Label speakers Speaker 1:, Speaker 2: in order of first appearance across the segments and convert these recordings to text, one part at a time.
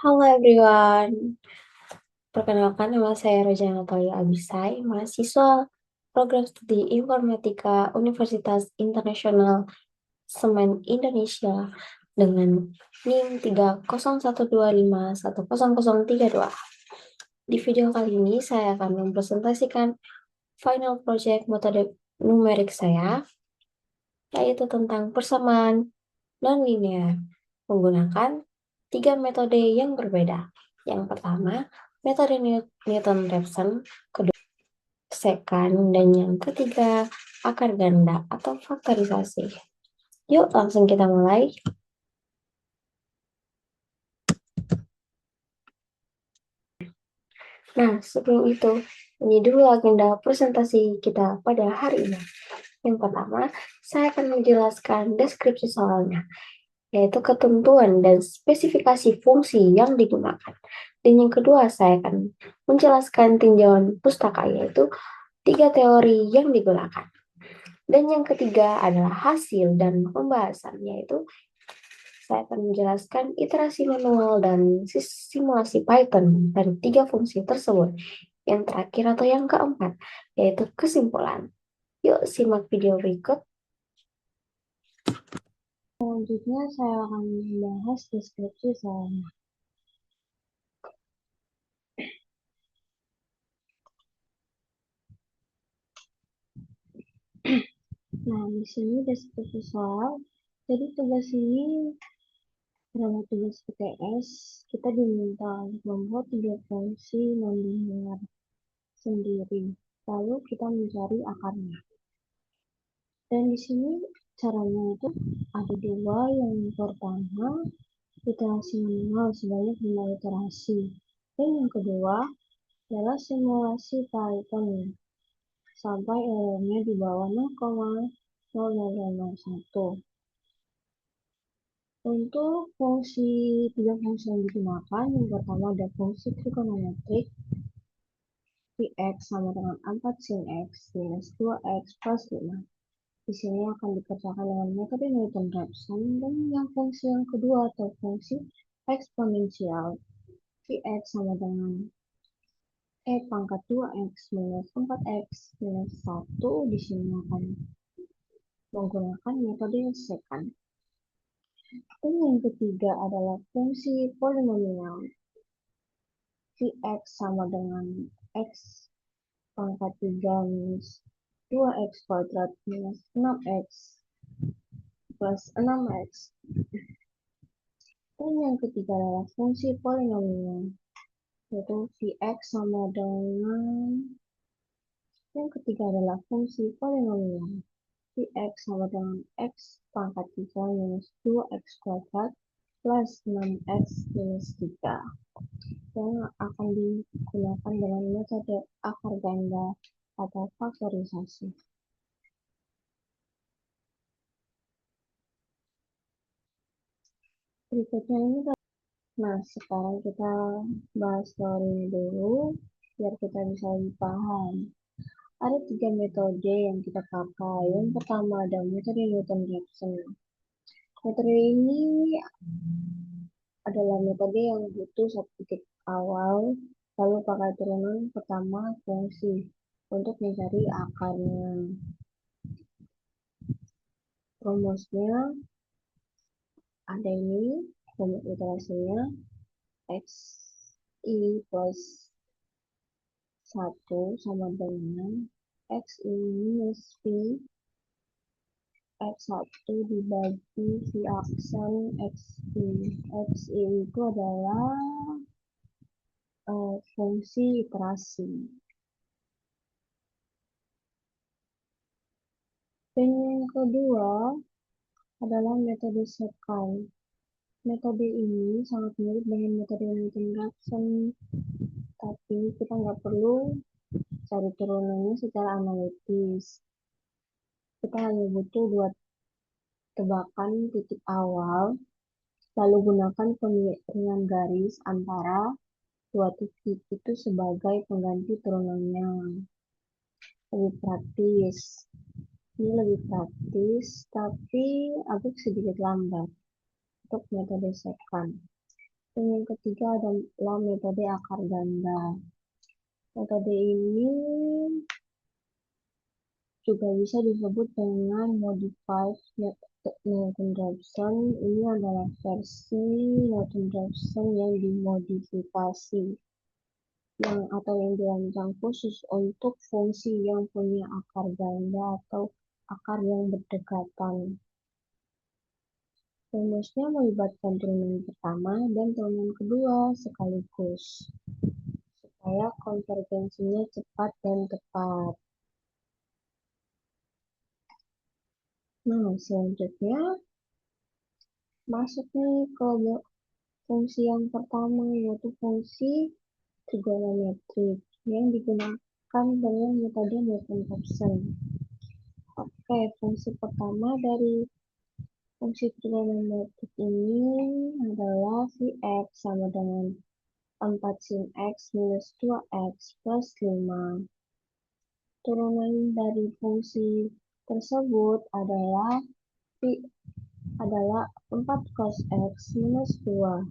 Speaker 1: Halo everyone, perkenalkan nama saya Roja Natalia Abisai, mahasiswa program studi Informatika Universitas Internasional Semen Indonesia dengan NIM 30125100032. Di video kali ini saya akan mempresentasikan final project metode numerik saya, yaitu tentang persamaan non-linear menggunakan tiga metode yang berbeda. Yang pertama, metode Newton-Raphson, kedua, sekant, dan yang ketiga, akar ganda atau faktorisasi. Yuk, langsung kita mulai. Nah, sebelum itu, ini dulu agenda presentasi kita pada hari ini. Yang pertama, saya akan menjelaskan deskripsi soalnya, yaitu ketentuan dan spesifikasi fungsi yang digunakan. Dan yang kedua, saya akan menjelaskan tinjauan pustaka, yaitu tiga teori yang digunakan. Dan yang ketiga adalah hasil dan pembahasan, yaitu saya akan menjelaskan iterasi manual dan simulasi Python dari tiga fungsi tersebut. Yang terakhir atau yang keempat, yaitu kesimpulan. Yuk simak video berikut. Selanjutnya saya akan membahas deskripsi soalnya. Nah, di sini deskripsi soal. Jadi tugas ini adalah tugas PTS. Kita diminta untuk membuat tiga fungsi non-linear sendiri. Lalu kita mencari akarnya. Dan di sini caranya itu ada dua. Yang pertama, iterasi manual sebanyak 5 iterasi. Dan yang kedua adalah simulasi Python sampai errornya di bawah 0,0001. Untuk tiga fungsi yang digunakan, yang pertama ada fungsi trigonometrik, Vx sama dengan 4 sin x minus 2x plus 5. Di sini akan dikerjakan dengan metode Newton-Raphson. Dan yang fungsi yang kedua atau fungsi eksponensial, Vx sama dengan e pangkat 2x minus 4x minus 1. Di sini akan menggunakan metode sekant. Dan yang ketiga adalah fungsi polinomial, Vx sama dengan x pangkat 3 minus 2x kuadrat minus 6x plus 6x. Dan yang ketiga adalah fungsi polinomial, yaitu Vx sama dengan Vx sama dengan x pangkat 3 minus 2x kuadrat plus 6x minus 3. Yang akan digunakan dengan metode akar ganda atau faktorisasi. Berikutnya ini, nah sekarang kita bahas teori dulu biar kita bisa lebih paham. Ada tiga metode yang kita pakai. Yang pertama ada metode Newton-Raphson. Metode ini adalah metode yang butuh satu titik awal, lalu pakai turunan pertama fungsi untuk mencari akarnya. Rumusnya ada ini, rumus iterasinya x i plus 1 sama dengan x i minus v x1 dibagi v aksen x i. X i itu adalah fungsi iterasi. Dan yang kedua adalah metode sekant. Metode ini sangat mirip dengan metode Newton-Raphson, tapi kita nggak perlu cari turunannya secara analitis. Kita hanya butuh dua tebakan titik awal, lalu gunakan pemiringan garis antara dua titik itu sebagai pengganti turunannya. Lebih praktis. Ini lebih praktis, tapi agak sedikit lambat untuk metode sekant. Dan yang ketiga adalah metode akar ganda. Metode ini juga bisa disebut dengan modified Newton-Raphson. Ini adalah versi Newton-Raphson yang dimodifikasi yang dirancang khusus untuk fungsi yang punya akar ganda atau akar yang berdekatan. Rumusnya melibatkan turunan pertama dan turunan kedua sekaligus, supaya konvergensinya cepat dan tepat. Nah, selanjutnya masuk nih ke fungsi yang pertama, yaitu fungsi trigonometrik yang digunakan dengan metode Newton-Raphson. Oke, fungsi pertama dari fungsi trigonometrik ini adalah Vx sama dengan 4 sin X minus 2X plus 5. Turunan dari fungsi tersebut adalah 4 cos X minus 2.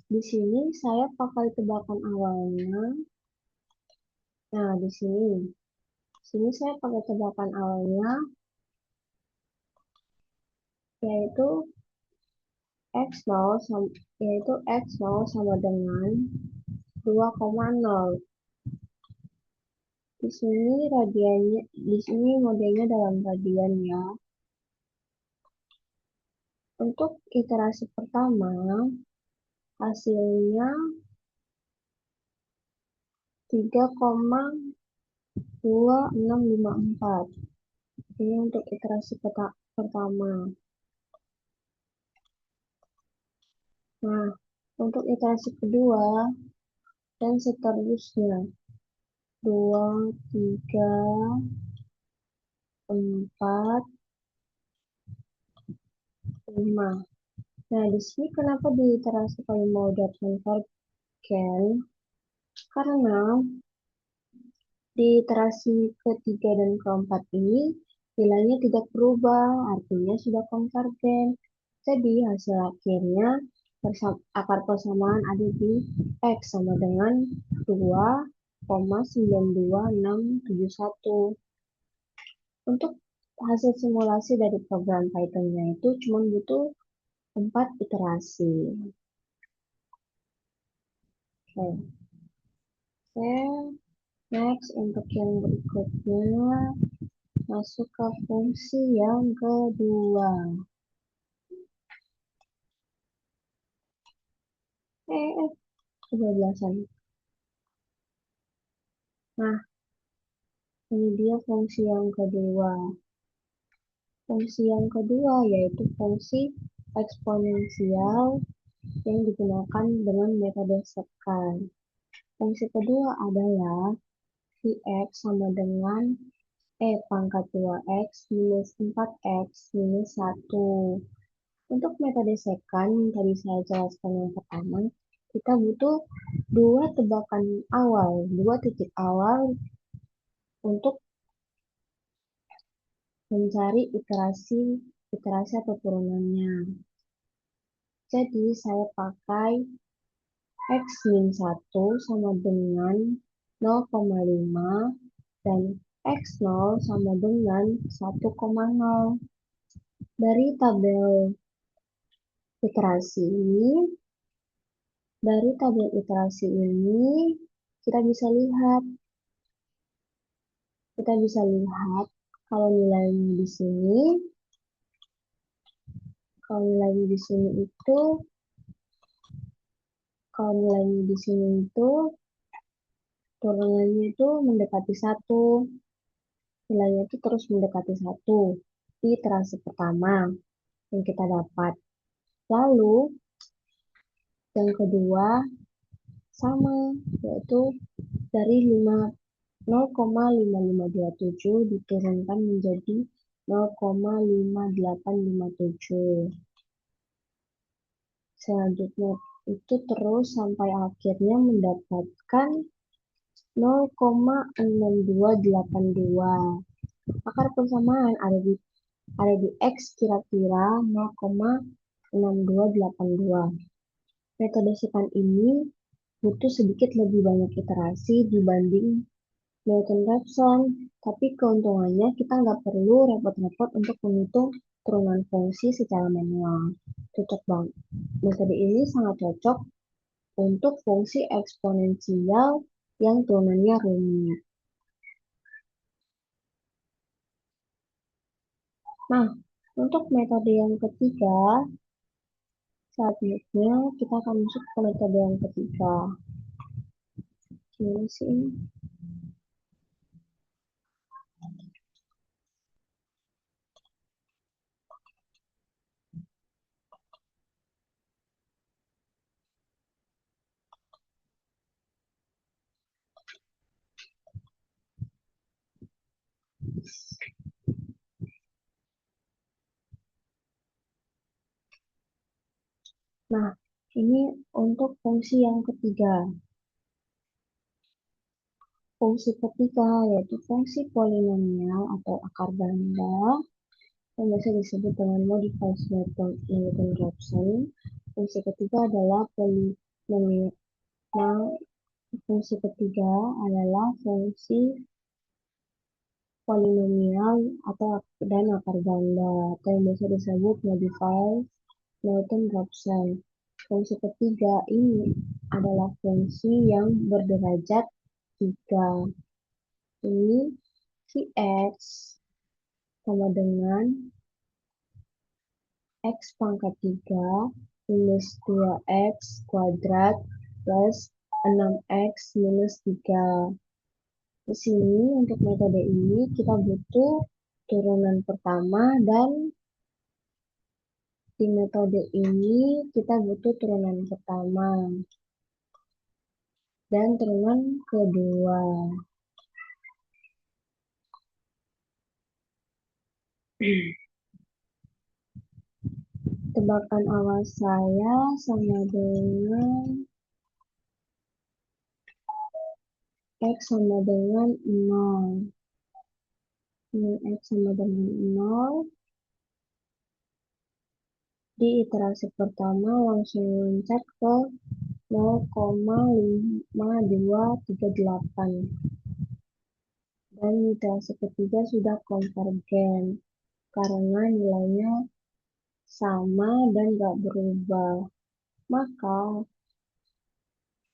Speaker 1: Di sini saya pakai tebakan awalnya. Nah, di sini saya pakai tebakan awalnya, yaitu X0 sama dengan 2,0. Di sini modelnya dalam radian ya. Untuk iterasi pertama, hasilnya 3,2654. Ini untuk iterasi pertama. Nah, untuk iterasi kedua dan seterusnya, 2, 3, 4, 5. Nah, di sini kenapa di iterasi kelima udah konvergen? Karena di iterasi ketiga dan keempat ini nilainya tidak berubah, artinya sudah konvergen. Jadi hasil akhirnya akar persamaan ada di X sama dengan 2,92671. Untuk hasil simulasi dari program Python-nya itu cuma butuh 4 iterasi. Oke, next untuk yang berikutnya masuk ke fungsi yang kedua. Kebablasan. Nah, ini dia fungsi yang kedua. Fungsi yang kedua yaitu fungsi eksponensial yang digunakan dengan metode sekal. Fungsi kedua adalah Vx sama dengan pangkat 2x minus 4x minus 1. Untuk metode sekant yang tadi saya jelaskan yang pertama, kita butuh dua titik awal untuk mencari iterasi atau turunannya. Jadi saya pakai X min 1 sama dengan 0,5 dan X0 sama dengan 1,0. Dari tabel iterasi ini, kita bisa lihat kalau nilainya di sini, itu turunannya itu mendekati 1. Nilainya itu terus mendekati 1 di iterasi pertama yang kita dapat. Lalu yang kedua sama, yaitu dari 0,5527 diturunkan menjadi 0,5857. Selanjutnya itu terus sampai akhirnya mendapatkan 0,6282. Akar persamaan ada di X kira-kira 0,6282. Metode sekan ini butuh sedikit lebih banyak iterasi dibanding Newton-Raphson, tapi keuntungannya kita nggak perlu repot-repot untuk menghitung turunan fungsi secara manual. Cocok banget. Metode ini sangat cocok untuk fungsi eksponensial yang turunannya rumit. Nah, untuk metode yang ketiga, selanjutnya kita akan masuk ke metode yang ketiga. Gimana sih ini? Nah, ini untuk fungsi yang ketiga. Fungsi ketiga yaitu fungsi polinomial atau akar ganda yang biasa disebut dengan modified Newton-Raphson. Fungsi ketiga adalah polinomial. Nah, fungsi ketiga adalah fungsi polinomial atau dan akar ganda atau yang biasa disebut modified Newton-Raphson. Fungsi ketiga ini adalah fungsi yang berderajat 3. Ini Vx sama dengan X pangkat 3 minus 2X kuadrat plus 6X minus 3. Di sini untuk metode ini kita butuh turunan pertama dan di metode ini kita butuh turunan pertama dan turunan kedua. Tebakan awal saya sama dengan X sama dengan 0. Ini X sama dengan 0. Di iterasi pertama langsung loncat ke 0,5238. Dan iterasi ketiga sudah konvergen karena nilainya sama dan gak berubah. Maka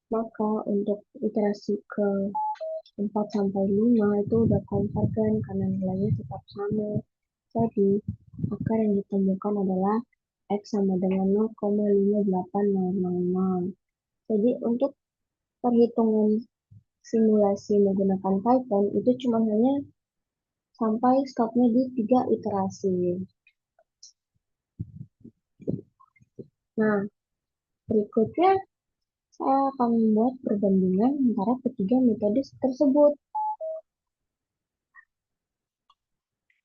Speaker 1: maka untuk iterasi ke 4 sampai 5 itu udah konvergen karena nilainya tetap sama. Jadi, akar yang ditemukan adalah X sama dengan 0,58000. Jadi, untuk perhitungan simulasi menggunakan Python itu cuma hanya sampai stopnya di 3 iterasi. Nah, berikutnya saya akan membuat perbandingan antara ketiga metode tersebut.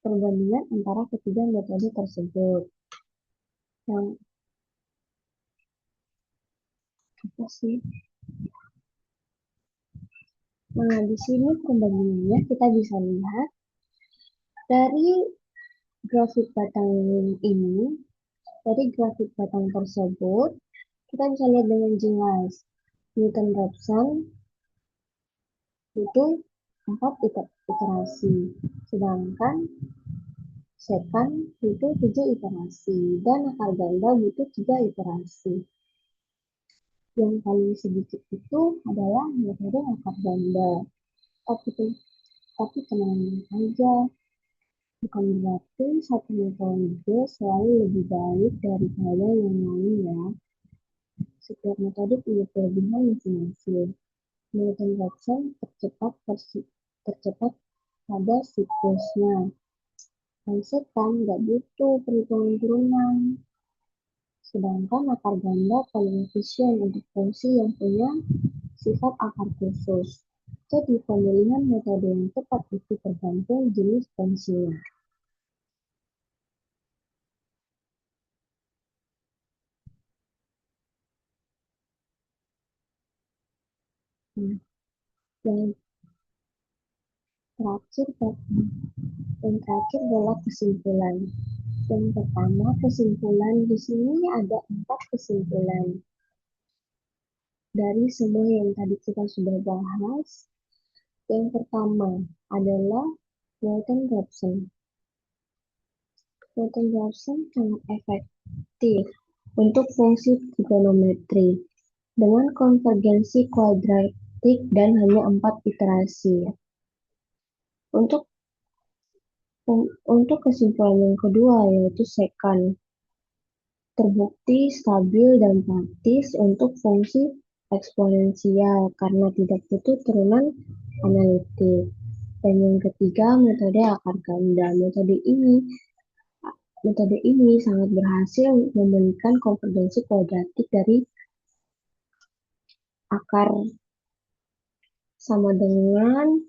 Speaker 1: Perbandingan antara ketiga metode tersebut. Yang apa sih? Nah, di sini perbandingannya kita bisa lihat dari grafik batang ini, dari grafik batang tersebut, kita bisa lihat dengan jelas Newton-Raphson itu 4 iterasi, sedangkan secant itu 7 iterasi, dan akar ganda butuh 3 iterasi. Yang paling sedikit itu adalah metode akar ganda. Tapi tenang aja, bukan berarti satu metode selalu lebih baik daripada yang lain ya. Setiap metode punya kelebihan masing-masing. Newton-Raphson tercepat pada siklusnya. Secant nggak butuh perhitungan turunan. Sedangkan akar ganda paling efisien untuk fungsi yang punya sifat akar khusus. Jadi pemilihan metode yang tepat itu tergantung jenis fungsinya. Nah, yang terakhir yang terakhir adalah kesimpulan. Yang pertama kesimpulan di sini ada 4 kesimpulan. dari semua yang tadi kita sudah bahas. Yang pertama adalah Newton-Raphson. Newton-Raphson sangat efektif untuk fungsi trigonometri dengan konvergensi kuadratik dan hanya 4 iterasi. Untuk untuk kesimpulan yang kedua yaitu secant terbukti stabil dan praktis untuk fungsi eksponensial karena tidak butuh turunan analitik. Dan yang ketiga, metode akar ganda. Metode ini sangat berhasil memberikan konvergensi kuadratik dari akar sama dengan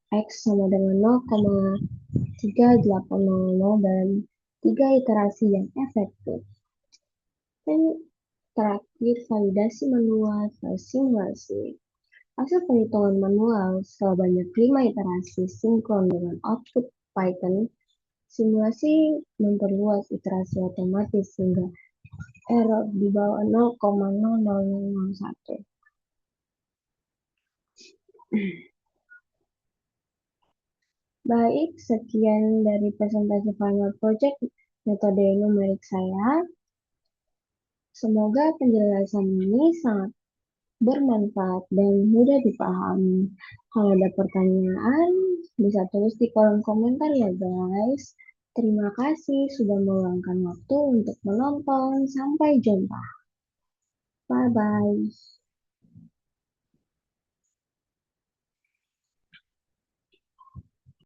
Speaker 1: X sama dengan 0,3800 dan 3 iterasi yang efektif. Dan terakhir, validasi manual versi simulasi. Hasil perhitungan manual setelah banyak 5 iterasi sinkron dengan output Python, simulasi memperluas iterasi otomatis sehingga error di bawah 0,0001. Baik, sekian dari presentasi final project metode numerik saya. Semoga penjelasan ini sangat bermanfaat dan mudah dipahami. Kalau ada pertanyaan, bisa tulis di kolom komentar ya guys. Terima kasih sudah meluangkan waktu untuk menonton. Sampai jumpa. Bye-bye.